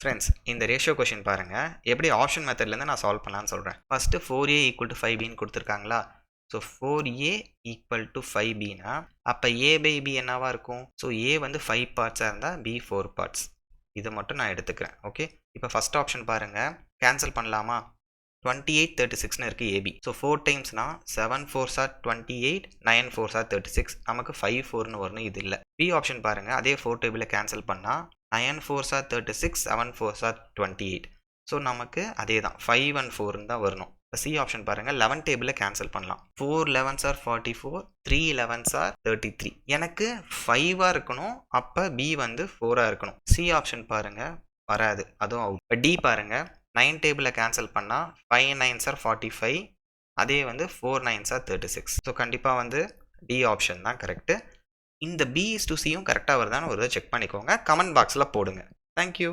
Friends இந்த ratio question பாருங்கள் எப்படி ஆப்ஷன் மெத்தட்லேருந்து நான் சால்வ் பண்ணலான்னு சொல்கிறேன். ஃபஸ்ட்டு 4a ஈக்குவல் டு 5bன்னு கொடுத்துருக்காங்களா. ஸோ 4a ஈக்குவல் டு 5bனா அப்போ a பை b என்னவா இருக்கும். ஸோ a வந்து 5 பார்ட்ஸாக இருந்தால் b 4 பார்ட்ஸ். இதை மட்டும் நான் எடுத்துக்கிறேன். ஓகே, இப்போ ஃபஸ்ட் ஆப்ஷன் பாருங்கள், கேன்சல் பண்ணலாமா. 28 36ன்னு இருக்குது ab. So 4 டைம்ஸ்னா 7 4s are 28, 9 4s are 36. நமக்கு 5 4ன்னு வரணும், இது இல்லை. b ஆப்ஷன் பாருங்கள், அதே 4 டேபிளை கேன்சல் பண்ணால் 9 4s are 36, 7 4s are 28. So நமக்கு அதே தான் 5 and 4ன்னு தான் வரணும். இப்போ சி ஆப்ஷன் பாருங்கள், 11 டேபிளை கேன்சல் பண்ணலாம். 4 11s are 44, 3 11s are 33. எனக்கு 5ஆக இருக்கணும், அப்போ b வந்து 4ஆக இருக்கணும். சி ஆப்ஷன் பாருங்கள் வராது, அதுவும் அவுட். இப்போ டி பாருங்கள், 9 டேபிளை கேன்சல் பண்ணால் 5 9s are 45, அதே வந்து 4 9s are 36. ஸோ கண்டிப்பாக வந்து டி ஆப்ஷன் தான் கரெக்டு. இந்த B is to Cயும் கரெக்டாக வருதான்னு ஒரு செக் பண்ணிக்கோங்க, கமெண்ட் பாக்ஸில் போடுங்க. தேங்க்யூ.